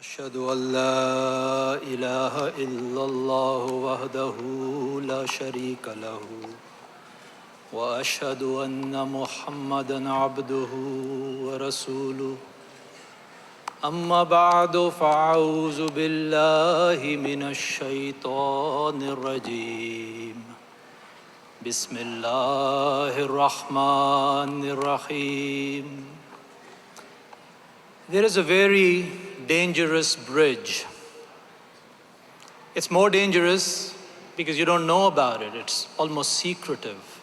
أشهد أن لا إله إلا الله وحده لا شريك له وأشهد أن محمدًا عبده ورسوله أما بعد فأعوذ بالله من الشيطان الرجيم بسم الله الرحمن الرحيم. There is a very dangerous bridge. It's more dangerous because you don't know about it. It's almost secretive.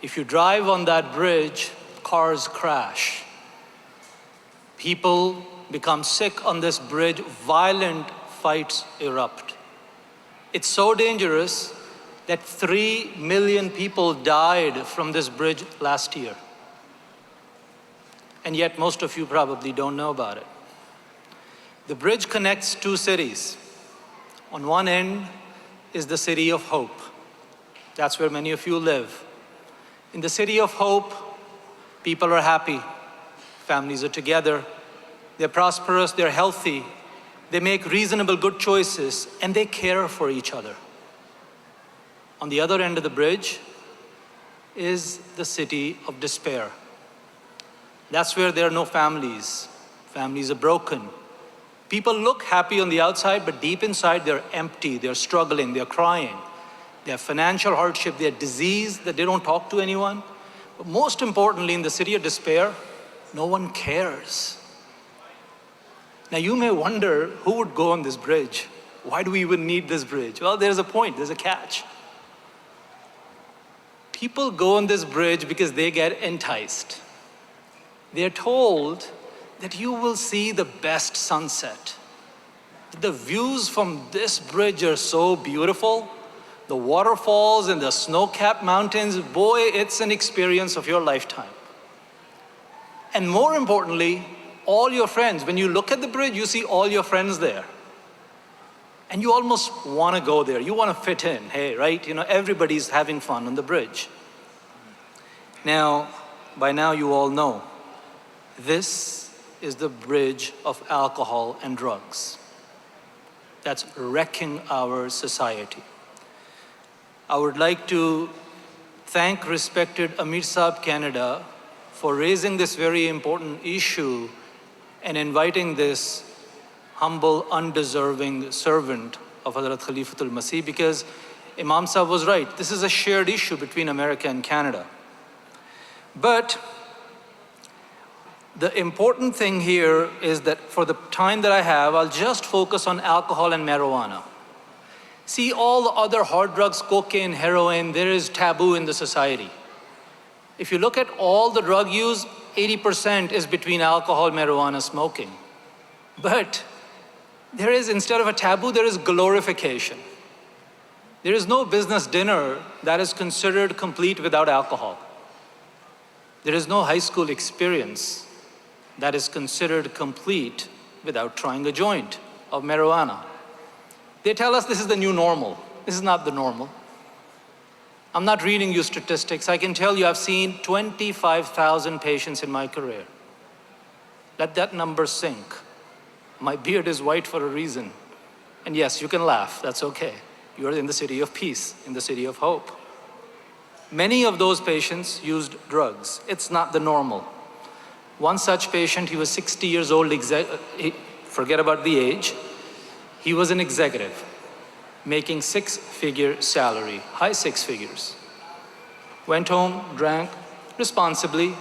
If you drive on that bridge, cars crash. People become sick on this bridge, violent fights erupt. It's so dangerous that 3 million people died from this bridge last year. And yet most of you probably don't know about it. The bridge connects two cities. On one end is the city of hope. That's where many of you live. In the city of hope, people are happy. Families are together. They're prosperous, they're healthy. They make reasonable, good choices, and they care for each other. On the other end of the bridge is the city of despair. That's where there are no families. Families are broken. People look happy on the outside, but deep inside they're empty, they're struggling, they're crying. They have financial hardship, they have disease that they don't talk to anyone. But most importantly, in the city of despair, no one cares. Now you may wonder, who would go on this bridge? Why do we even need this bridge? Well, there's a point, there's a catch. People go on this bridge because they get enticed. They're told that you will see the best sunset. The views from this bridge are so beautiful. The waterfalls and the snow-capped mountains, boy, it's an experience of your lifetime. And more importantly, all your friends, when you look at the bridge, you see all your friends there. And you almost want to go there. You want to fit in, hey, right? You know, everybody's having fun on the bridge. Now, by now you all know, this is the bridge of alcohol and drugs that's wrecking our society. I would like to thank respected Amir Saab Canada for raising this very important issue and inviting this humble, undeserving servant of Hazrat Khalifatul Masih, because Imam Saab was right. This is a shared issue between America and Canada. But the important thing here is that for the time that I have, I'll just focus on alcohol and marijuana. See, all the other hard drugs, cocaine, heroin, there is taboo in the society. If you look at all the drug use, 80% is between alcohol, marijuana, smoking. But there is, instead of a taboo, there is glorification. There is no business dinner that is considered complete without alcohol. There is no high school experience that is considered complete without trying a joint of marijuana. They tell us this is the new normal. This is not the normal. I'm not reading you statistics. I can tell you I've seen 25,000 patients in my career. Let that number sink. My beard is white for a reason. And yes, you can laugh, that's okay. You're in the city of peace, in the city of hope. Many of those patients used drugs. It's not the normal. One such patient, he was 60 years old, forget about the age. He was an executive, making six-figure salary, high six figures. Went home, drank responsibly,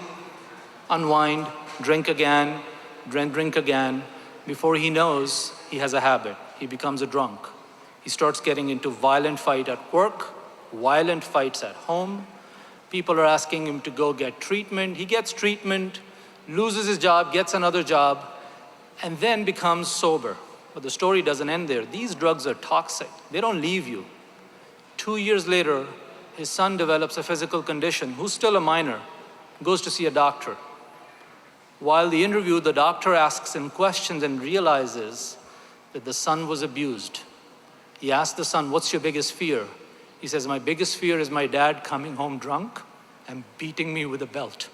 unwind, drink again, drink again. Before he knows, he has a habit. He becomes a drunk. He starts getting into violent fight at work, violent fights at home. People are asking him to go get treatment. He gets treatment, loses his job, gets another job, and then becomes sober. But the story doesn't end there. These drugs are toxic. They don't leave you. 2 years later, his son develops a physical condition, who's still a minor, goes to see a doctor. While the interview, the doctor asks him questions and realizes that the son was abused. He asked the son, "What's your biggest fear?" He says, "My biggest fear is my dad coming home drunk and beating me with a belt."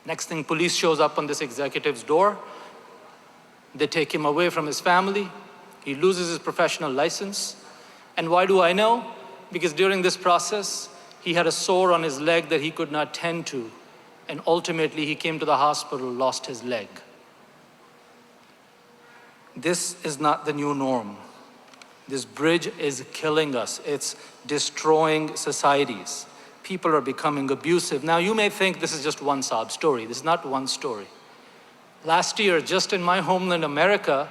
Next thing, police shows up on this executive's door. They take him away from his family. He loses his professional license. And why do I know? Because during this process, he had a sore on his leg that he could not tend to. And ultimately, he came to the hospital, lost his leg. This is not the new norm. This bridge is killing us. It's destroying societies. People are becoming abusive. Now, you may think this is just one sob story. This is not one story. Last year, just in my homeland, America,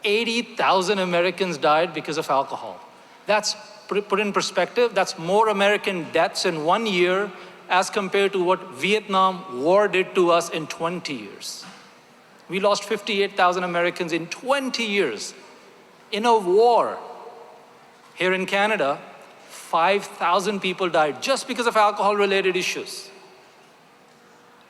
80,000 Americans died because of alcohol. That's, put in perspective, that's more American deaths in 1 year as compared to what Vietnam War did to us in 20 years. We lost 58,000 Americans in 20 years in a war. Here in Canada, 5,000 people died just because of alcohol-related issues.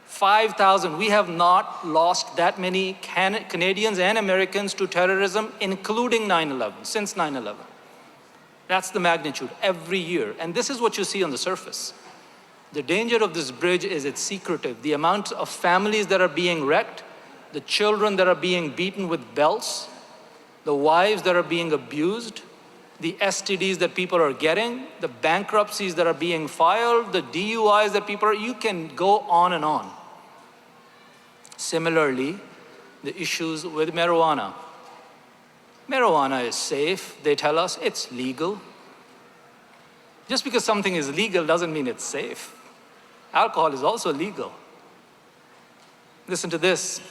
5,000. We have not lost that many Canadians and Americans to terrorism, including 9/11, since 9/11. That's the magnitude every year. And this is what you see on the surface. The danger of this bridge is it's secretive. The amount of families that are being wrecked, the children that are being beaten with belts, the wives that are being abused, the STDs that people are getting, the bankruptcies that are being filed, the DUIs that people are, you can go on and on. Similarly, the issues with marijuana. Marijuana is safe. They tell us it's legal. Just because something is legal doesn't mean it's safe. Alcohol is also legal. Listen to this.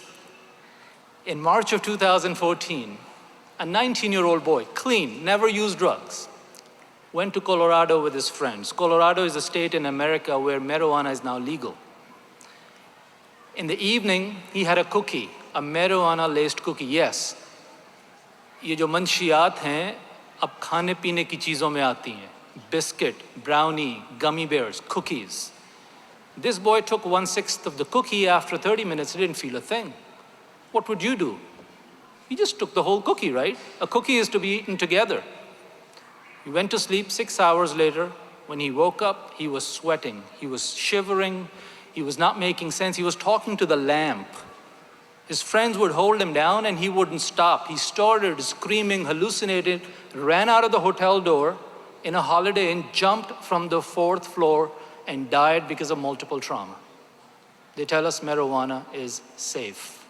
In March of 2014, a 19-year-old boy, clean, never used drugs, went to Colorado with his friends. Colorado is a state in America where marijuana is now legal. In the evening, he had a cookie, a marijuana-laced cookie. Yes, ये जो मंशियात हैं, अब खाने पीने की चीज़ों में आती हैं. Biscuit, brownie, gummy bears, cookies. This boy took 1/6 of the cookie. After 30 minutes, he didn't feel a thing. What would you do? You just took the whole cookie, right? A cookie is to be eaten together. He went to sleep. 6 hours later, when he woke up, he was sweating. He was shivering. He was not making sense. He was talking to the lamp. His friends would hold him down and he wouldn't stop. He started screaming, hallucinated, ran out of the hotel door in a Holiday Inn, jumped from the 4th floor and died because of multiple trauma. They tell us marijuana is safe.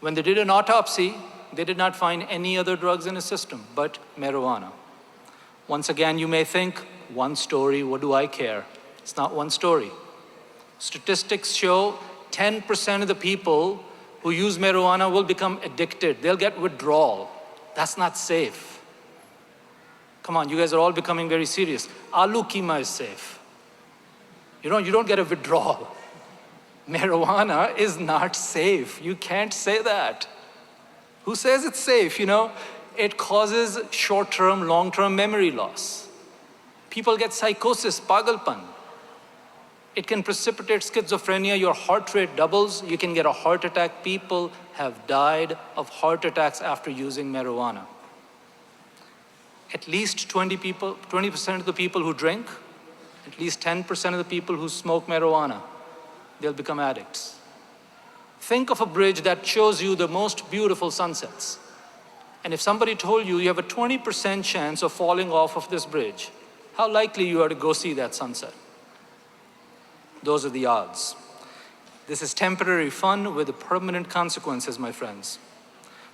When they did an autopsy, they did not find any other drugs in his system but marijuana. Once again, you may think, one story, what do I care? It's not one story. Statistics show 10% of the people who use marijuana will become addicted. They'll get withdrawal. That's not safe. Come on, you guys are all becoming very serious. Aloo keema is safe. You don't get a withdrawal. Marijuana is not safe. You can't say that. Who says it's safe? It causes short-term, long-term memory loss. People get psychosis, pagalpan. It can precipitate schizophrenia. Your heart rate doubles. You can get a heart attack. People have died of heart attacks after using marijuana. At least 20% of the people who drink, at least 10% of the people who smoke marijuana, they'll become addicts. Think of a bridge that shows you the most beautiful sunsets. And if somebody told you you have a 20% chance of falling off of this bridge, how likely you are to go see that sunset? Those are the odds. This is temporary fun with permanent consequences, my friends.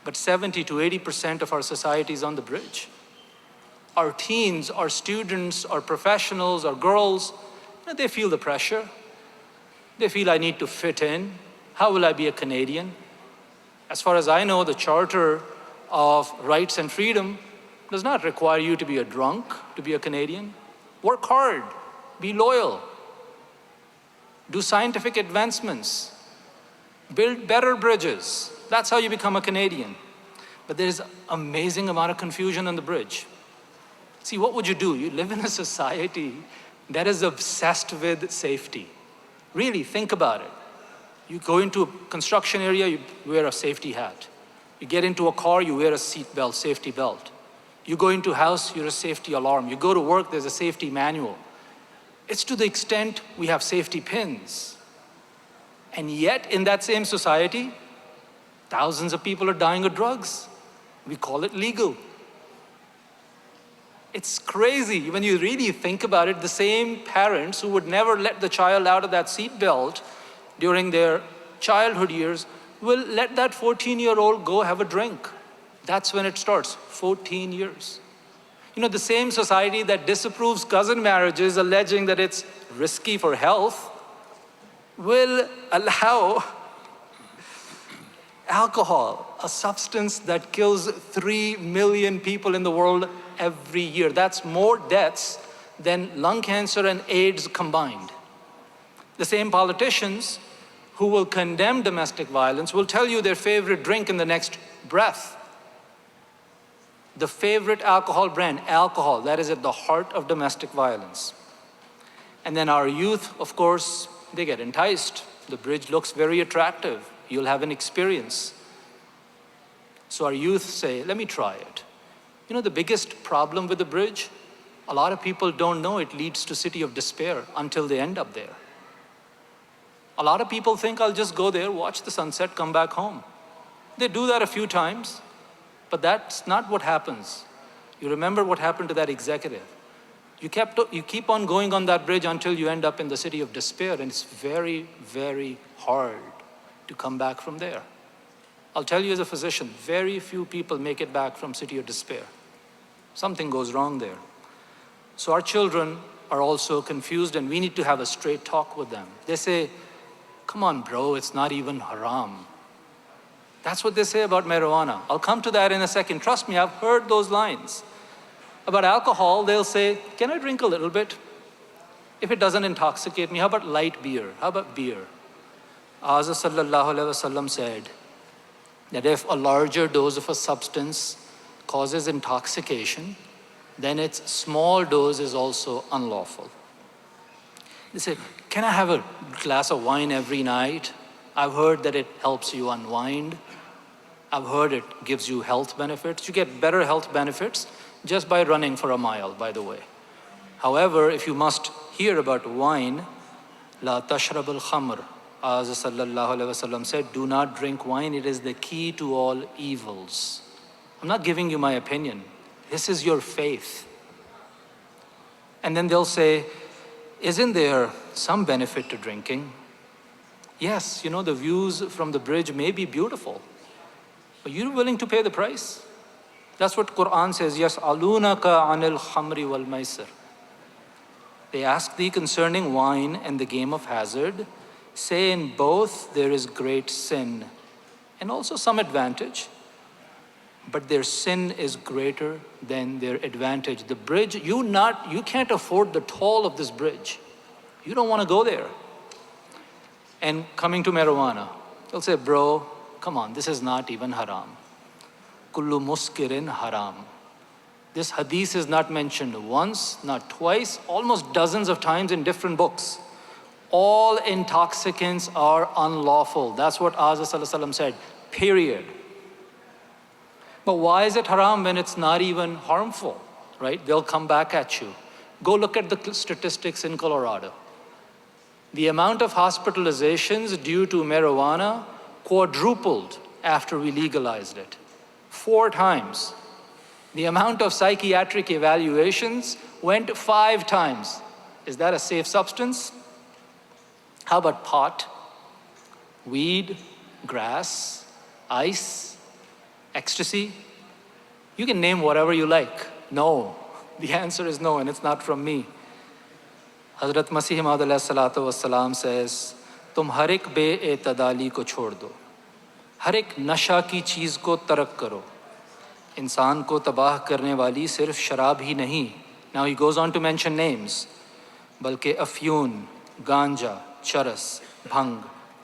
But 70 to 80% of our society is on the bridge. Our teens, our students, our professionals, our girls, they feel the pressure. They feel I need to fit in. How will I be a Canadian? As far as I know, the Charter of Rights and Freedom does not require you to be a drunk to be a Canadian. Work hard, be loyal, do scientific advancements, build better bridges. That's how you become a Canadian. But there is an amazing amount of confusion on the bridge. See, what would you do? You live in a society that is obsessed with safety. Really, think about it. You go into a construction area, you wear a safety hat. You get into a car, you wear a seat belt, safety belt. You go into a house, you're a safety alarm. You go to work, there's a safety manual. It's to the extent we have safety pins. And yet, in that same society, Thousands of people are dying of drugs. We call it legal. It's crazy. When you really think about it, the same parents who would never let the child out of that seat belt during their childhood years will let that 14-year-old go have a drink. That's when it starts, 14 years. The same society that disapproves cousin marriages, alleging that it's risky for health, will allow alcohol, a substance that kills 3 million people in the world every year. That's more deaths than lung cancer and AIDS combined. The same politicians who will condemn domestic violence will tell you their favorite drink in the next breath. The favorite alcohol brand, alcohol, that is at the heart of domestic violence. And then our youth, of course, they get enticed. The bridge looks very attractive. You'll have an experience. So our youth say, let me try it. The biggest problem with the bridge, a lot of people don't know it leads to city of despair until they end up there. A lot of people think I'll just go there, watch the sunset, come back home. They do that a few times, but that's not what happens. You remember what happened to that executive. You keep on going on that bridge until you end up in the city of despair, and it's very, very hard to come back from there. I'll tell you as a physician, very few people make it back from city of despair. Something goes wrong there. So our children are also confused, and we need to have a straight talk with them. They say, come on, bro, it's not even haram. That's what they say about marijuana. I'll come to that in a second. Trust me, I've heard those lines. About alcohol, they'll say, can I drink a little bit? If it doesn't intoxicate me, how about light beer? How about beer? Azza sallallahu alaihi wasallam said that if a larger dose of a substance causes intoxication, then its small dose is also unlawful. They say, can I have a glass of wine every night? I've heard that it helps you unwind. I've heard it gives you health benefits. You get better health benefits just by running for a mile, by the way. However, if you must hear about wine, la tashrab al-khamr, as sallallahu alaihi wasallam said, do not drink wine. It is the key to all evils. I'm not giving you my opinion. This is your faith. And then they'll say, isn't there some benefit to drinking? Yes, the views from the bridge may be beautiful, but you're willing to pay the price. That's what Quran says, yas'alunaka anil khamri wal maisir. They ask thee concerning wine and the game of hazard. Say in both there is great sin and also some advantage, but their sin is greater than their advantage. The bridge, you can't afford the toll of this bridge. You don't want to go there. And coming to marijuana, they'll say, bro, come on, this is not even haram. Kullu muskirin haram. This hadith is not mentioned once, not twice, almost dozens of times in different books. All intoxicants are unlawful. That's what Azza Sallallahu said, period. But why is it haram when it's not even harmful, right? They'll come back at you. Go look at the statistics in Colorado. The amount of hospitalizations due to marijuana quadrupled after we legalized it. 4 times. The amount of psychiatric evaluations went 5 times. Is that a safe substance? How about pot, weed, grass, ice, ecstasy? You can name whatever you like. No. The answer is no, and it's not from me. Hazrat Masih Maud alayhi salatu wassalam says, तुम हर एक बेएतदाली को छोड़ दो, हर एक नशा की चीज़ को तर्क करो. इंसान को तबाह करने वाली सिर्फ शराब ही नहीं. Now he goes on to mention names. बल्कि अफ्यून, गांजा, चरस, भंग,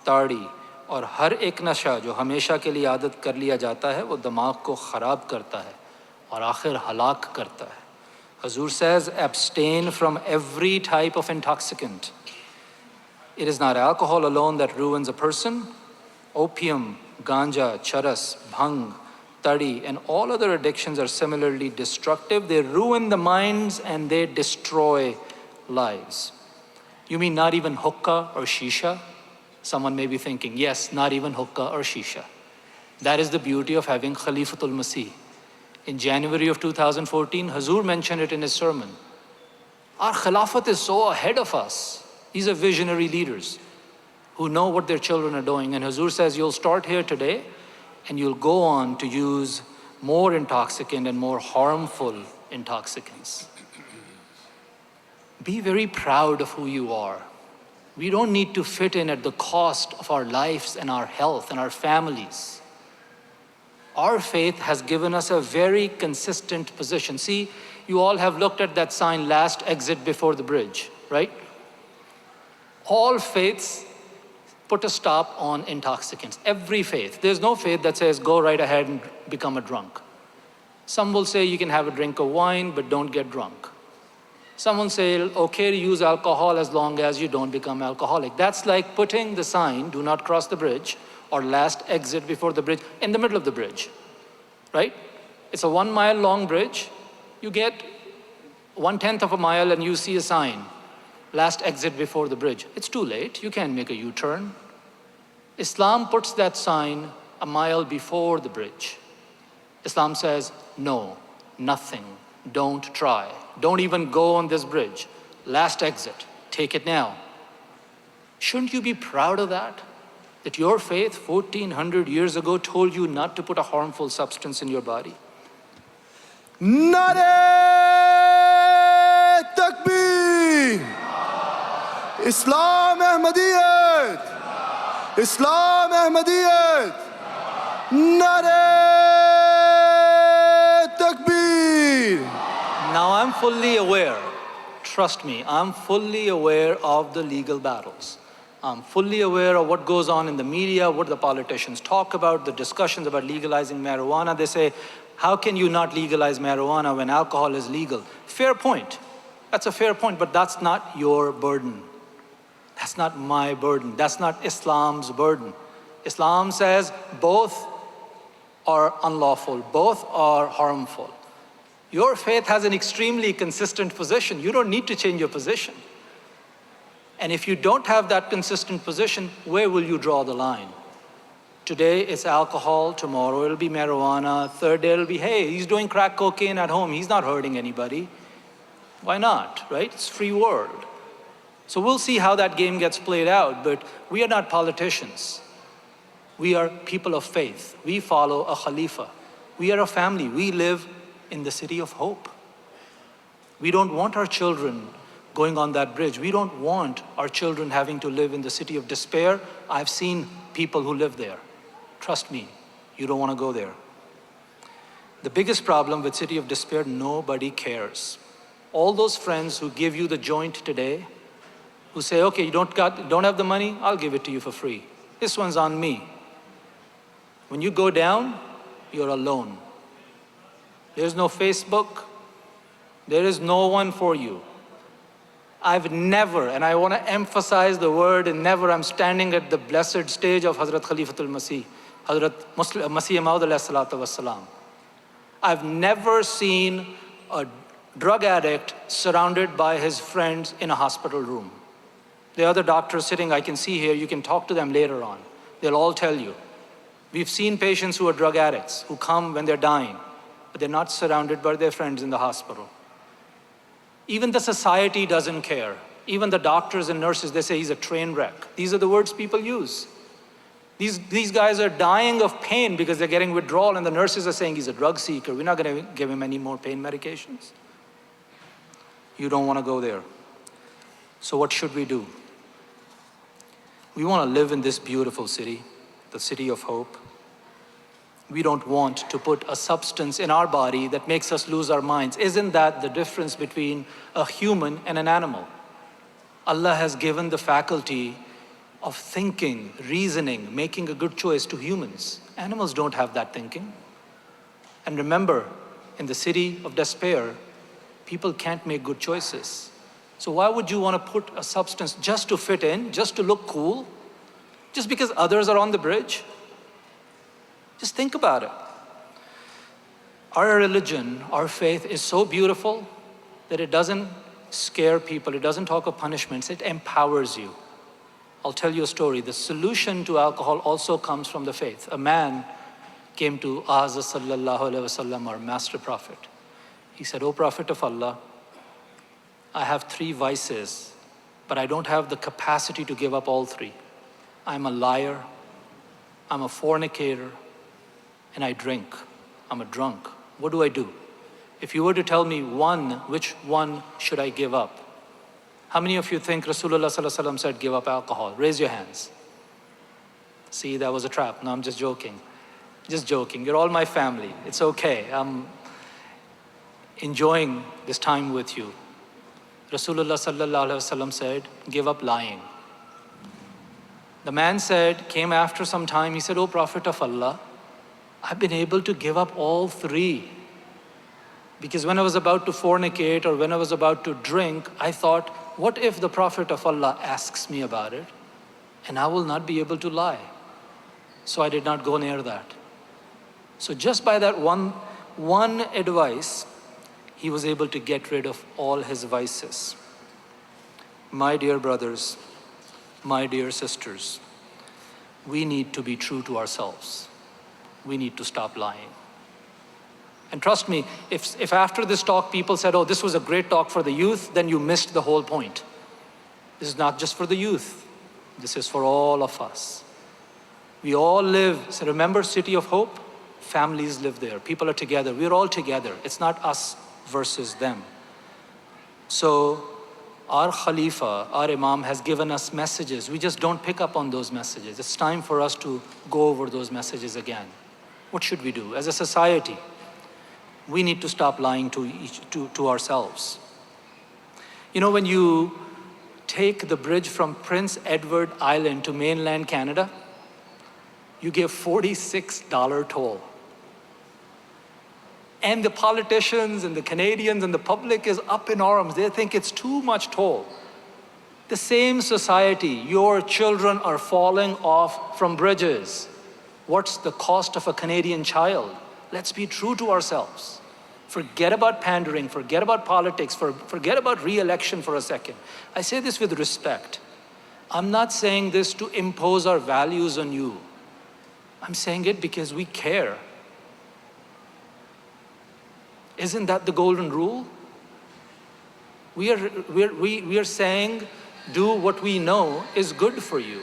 ताड़ी और हर एक नशा जो हमेशा के लिए आदत कर लिया जाता है वो दिमाग को ख़राब करता है और आखिर हलाक करता है. Hazur says, abstain from every type of intoxicant. It is not alcohol alone that ruins a person. Opium, ganja, charas, bhang, tadi, and all other addictions are similarly destructive. They ruin the minds and they destroy lives. You mean not even hookah or shisha? Someone may be thinking, yes, not even hookah or shisha. That is the beauty of having Khalifatul Masih. In January of 2014, Hazur mentioned it in his sermon. Our Khilafat is so ahead of us. These are visionary leaders who know what their children are doing. And Hazur says, you'll start here today and you'll go on to use more intoxicant and more harmful intoxicants. Be very proud of who you are. We don't need to fit in at the cost of our lives and our health and our families. Our faith has given us a very consistent position. See, you all have looked at that sign, last exit before the bridge, right? All faiths put a stop on intoxicants. Every faith. There's no faith that says, go right ahead and become a drunk. Some will say you can have a drink of wine, but don't get drunk. Some will say, okay to use alcohol as long as you don't become alcoholic. That's like putting the sign, do not cross the bridge, or last exit before the bridge, in the middle of the bridge, right? It's a 1 mile long bridge. You get 1/10 of a mile and you see a sign, last exit before the bridge. It's too late, you can't make a U-turn. Islam puts that sign a mile before the bridge. Islam says, no, nothing, don't try. Don't even go on this bridge. Last exit, take it now. Shouldn't you be proud of that? That your faith 1400 years ago told you not to put a harmful substance in your body? Nare Takbir! Islam Ahmadiyyat! Islam Ahmadiyyat! Nare Takbir! Now I'm fully aware, trust me, I'm fully aware of the legal battles. I'm fully aware of what goes on in the media, what the politicians talk about, the discussions about legalizing marijuana. They say, how can you not legalize marijuana when alcohol is legal? Fair point. That's a fair point, but that's not your burden. That's not my burden. That's not Islam's burden. Islam says both are unlawful, both are harmful. Your faith has an extremely consistent position. You don't need to change your position. And if you don't have that consistent position, where will you draw the line? Today it's alcohol, tomorrow it'll be marijuana, third day it'll be, hey, he's doing crack cocaine at home, he's not hurting anybody. Why not, right? It's free world. So we'll see how that game gets played out, but we are not politicians. We are people of faith. We follow a Khalifa. We are a family. We live in the city of hope. We don't want our children going on that bridge. We don't want our children having to live in the city of despair. I've seen people who live there. Trust me, you don't want to go there. The biggest problem with city of despair, nobody cares. All those friends who give you the joint today, who say, okay, you don't have the money, I'll give it to you for free. This one's on me. When you go down, you're alone. There's no Facebook. There is no one for you. I've never, and I want to emphasize the word and never, I'm standing at the blessed stage of Hazrat Khalifatul Masih, Hazrat Masih Maud alayhi salatu wassalam. I've never seen a drug addict surrounded by his friends in a hospital room. The other doctors sitting, I can see here, you can talk to them later on. They'll all tell you. We've seen patients who are drug addicts, who come when they're dying, but they're not surrounded by their friends in the hospital. Even the society doesn't care. Even the doctors and nurses, they say he's a train wreck. These are the words people use. These guys are dying of pain because they're getting withdrawal, and the nurses are saying he's a drug seeker. We're not going to give him any more pain medications. You don't want to go there. So what should we do? We want to live in this beautiful city, the city of hope. We don't want to put a substance in our body that makes us lose our minds. Isn't that the difference between a human and an animal? Allah has given the faculty of thinking, reasoning, making a good choice to humans. Animals don't have that thinking. And remember, in the city of despair, people can't make good choices. So why would you want to put a substance just to fit in, just to look cool, just because others are on the bridge? Just think about it. Our religion, our faith is so beautiful that it doesn't scare people. It doesn't talk of punishments. It empowers you. I'll tell you a story. The solution to alcohol also comes from the faith. A man came to Jalsa Salana, our master prophet. He said, "O Prophet of Allah, I have 3 vices, but I don't have the capacity to give up all 3. I'm a liar, I'm a fornicator, and I drink. I'm a drunk. What do I do? If you were to tell me one, which one should I give up?" How many of you think Rasulullah sallallahu alaihi wasallam said give up alcohol? Raise your hands. See, that was a trap. No, I'm just joking. Just joking. You're all my family. It's okay. I'm enjoying this time with you. Rasulullah sallallahu alaihi wasallam said, give up lying. The man said, came after some time, he said, "O Prophet of Allah, I've been able to give up all 3. Because when I was about to fornicate or when I was about to drink, I thought, what if the Prophet of Allah asks me about it and I will not be able to lie?" So I did not go near that. So just by that one advice, he was able to get rid of all his vices. My dear brothers, my dear sisters, we need to be true to ourselves. We need to stop lying. And trust me, if after this talk people said, "Oh, this was a great talk for the youth," then you missed the whole point. This is not just for the youth. This is for all of us. We all live, so remember City of Hope? Families live there. People are together. We're all together. It's not us versus them. So our Khalifa, our Imam has given us messages. We just don't pick up on those messages. It's time for us to go over those messages again. What should we do? As a society, we need to stop lying to ourselves. You know, when you take the bridge from Prince Edward Island to mainland Canada, you give $46 toll. And the politicians and the Canadians and the public is up in arms. They think it's too much toll. The same society, your children are falling off from bridges. What's the cost of a Canadian child? Let's be true to ourselves. Forget about pandering, forget about politics, forget about re-election for a second. I say this with respect. I'm not saying this to impose our values on you. I'm saying it because we care. Isn't that the golden rule? We are saying, do what we know is good for you.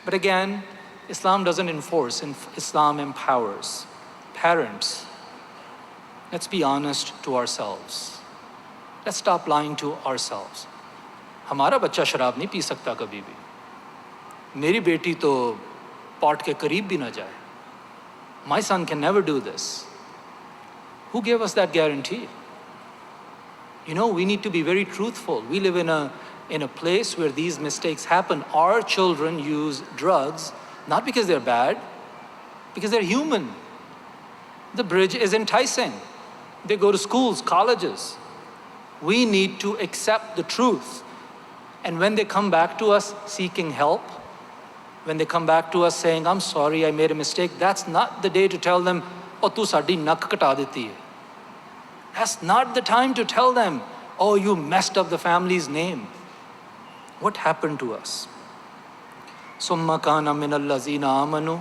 But again, Islam doesn't enforce, Islam empowers. Parents, let's be honest to ourselves. Let's stop lying to ourselves. हमारा बच्चा शराब नहीं P सकता कभी भी. मेरी बेटी तो पॉट के करीब भी ना जाए. My son can never do this. Who gave us that guarantee? You know, we need to be very truthful. We live in a place where these mistakes happen. Our children use drugs, not because they're bad, because they're human. The bridge is enticing. They go to schools, colleges. We need to accept the truth. And when they come back to us seeking help, when they come back to us saying, "I'm sorry, I made a mistake," that's not the day to tell them, "Oh, tu saadi nak kata deti hai." That's not the time to tell them, "Oh, you messed up the family's name." What happened to us? Summa kana min allazina amanu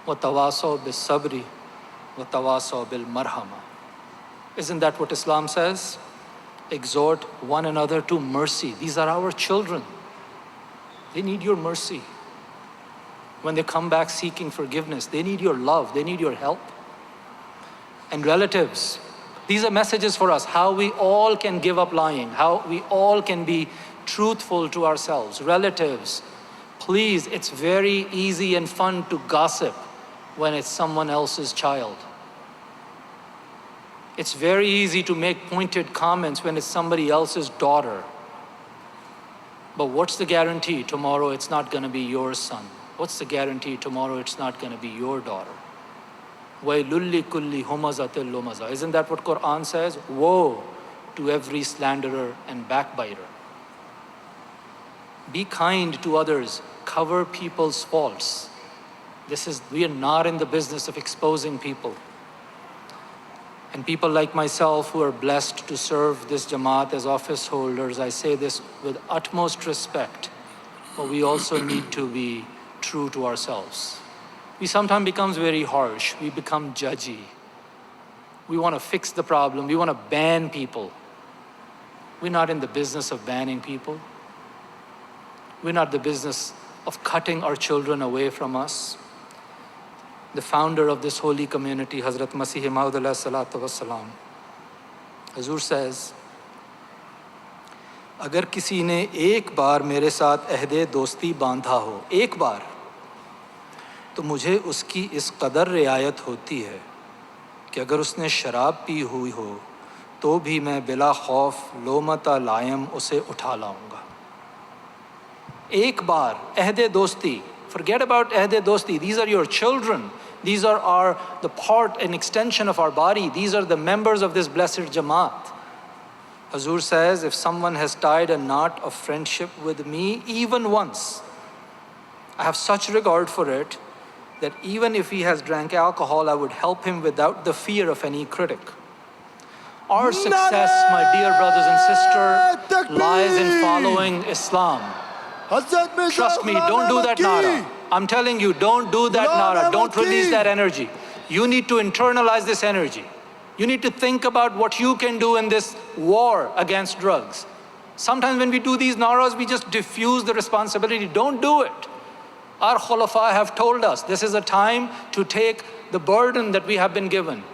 wa tawasaw bis sabri wa tawasaw bil marhama. Isn't that what Islam says? Exhort one another to mercy. These are our children. They need your mercy. When they come back seeking forgiveness, they need your love, they need your help. And relatives, these are messages for us, how we all can give up lying, how we all can be truthful to ourselves. Relatives, please, it's very easy and fun to gossip when it's someone else's child. It's very easy to make pointed comments when it's somebody else's daughter. But what's the guarantee tomorrow it's not going to be your son? What's the guarantee tomorrow it's not going to be your daughter? وَيْلُلِّ كُلِّ هُمَزَةٍ لُمَزَةٍ. Isn't that what Quran says? Woe to every slanderer and backbiter. Be kind to others. Cover people's faults. We are not in the business of exposing people. And people like myself who are blessed to serve this Jamaat as office holders, I say this with utmost respect, but we also need to be true to ourselves. we sometimes become very harsh. We become judgy. We want to fix the problem. We want to ban people. We're not in the business of banning people. We're not in the business of cutting our children away from us. The founder of this holy community, Hazrat Masih Maud alayhi salatu wassalam, Hazur says, अगर किसी ने एक बार मेरे साथ अहदे दोस्ती बांधा हो, एक बार, तो मुझे उसकी इस कदर रियायत होती है कि अगर उसने शराब पी हुई हो तो भी मैं बिला खौफ लोमता लायम उसे उठा लाऊंगा. एक बार अहदे दोस्ती, forget about अहदे दोस्ती. These are your children. These are the part and extension of our body. These are the members of this blessed Jamaat. Hazur says, if someone has tied a knot of friendship with me even once, I have such regard for it that even if he has drank alcohol, I would help him without the fear of any critic. Our success, my dear brothers and sisters, lies in following Islam. Trust me, don't do that nara. I'm telling you, don't do that nara. Don't release that energy. You need to internalize this energy. You need to think about what you can do in this war against drugs. Sometimes when we do these naras, we just diffuse the responsibility. Don't do it. Our khulafa have told us this is a time to take the burden that we have been given.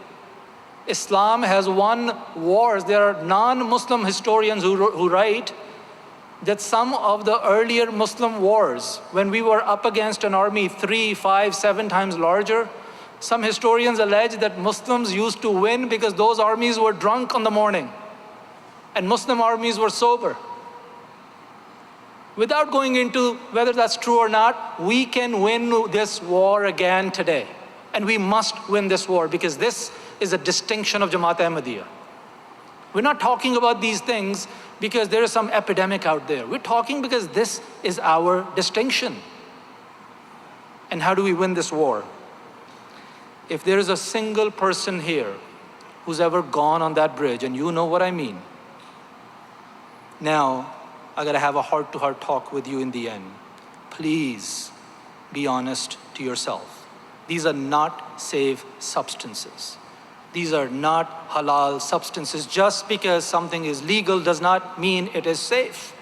Islam has won wars. There are non-Muslim historians who write that some of the earlier Muslim wars, when we were up against an army 3, 5, 7 times larger, some historians allege that Muslims used to win because those armies were drunk on the morning and Muslim armies were sober. Without going into whether that's true or not, we can win this war again today. And we must win this war because this is a distinction of Jamaat Ahmadiyya. We're not talking about these things because there is some epidemic out there. We're talking because this is our distinction. And how do we win this war? If there is a single person here who's ever gone on that bridge, and you know what I mean, now I gotta have a heart-to-heart talk with you in the end. Please be honest to yourself. These are not safe substances. These are not halal substances. Just because something is legal does not mean it is safe.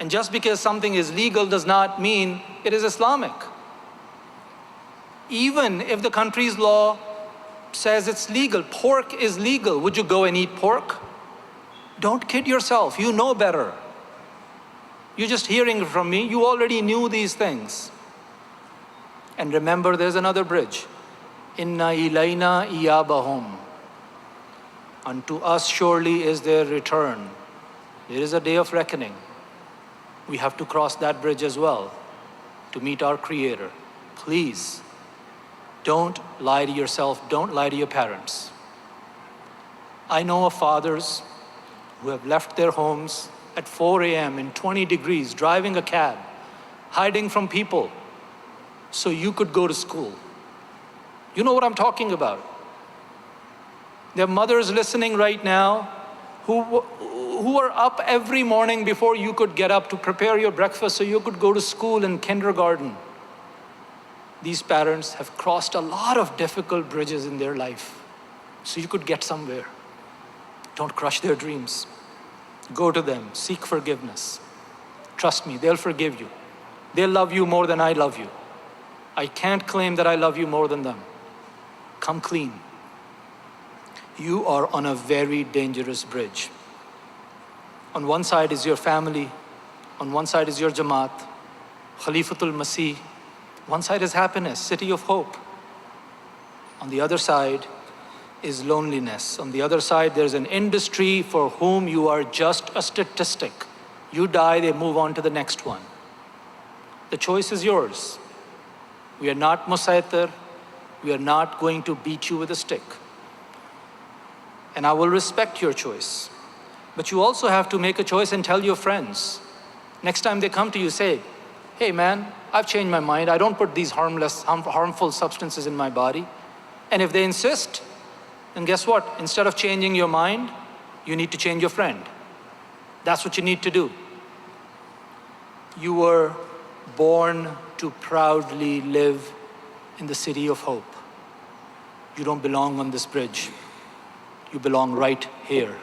And just because something is legal does not mean it is Islamic. Even if the country's law says it's legal, pork is legal, would you go and eat pork? Don't kid yourself, you know better. You're just hearing from me, you already knew these things. And remember, there's another bridge. Inna ilayna iyabahum. Unto us surely is their return. There is a day of reckoning. We have to cross that bridge as well to meet our Creator. Please, don't lie to yourself, don't lie to your parents. I know of fathers who have left their homes at 4 a.m. in 20 degrees, driving a cab, hiding from people, so you could go to school. You know what I'm talking about. There are mothers listening right now who are up every morning before you could get up to prepare your breakfast so you could go to school and kindergarten. These parents have crossed a lot of difficult bridges in their life so you could get somewhere. Don't crush their dreams. Go to them, seek forgiveness. Trust me, they'll forgive you. They'll love you more than I love you. I can't claim that I love you more than them. Come clean. You are on a very dangerous bridge. On one side is your family. On one side is your Jamaat, Khalifatul Masih. One side is happiness, city of hope. On the other side is loneliness. On the other side, there's an industry for whom you are just a statistic. You die, they move on to the next one. The choice is yours. We are not musaitir. We are not going to beat you with a stick. And I will respect your choice. But you also have to make a choice and tell your friends. Next time they come to you, say, hey man, I've changed my mind. I don't put these harmful substances in my body. And if they insist, then guess what? Instead of changing your mind, you need to change your friend. That's what you need to do. You were born to proudly live in the city of hope. You don't belong on this bridge. You belong right here.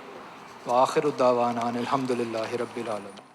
وآخر الدعوانا أن الحمد لله رب العالمين.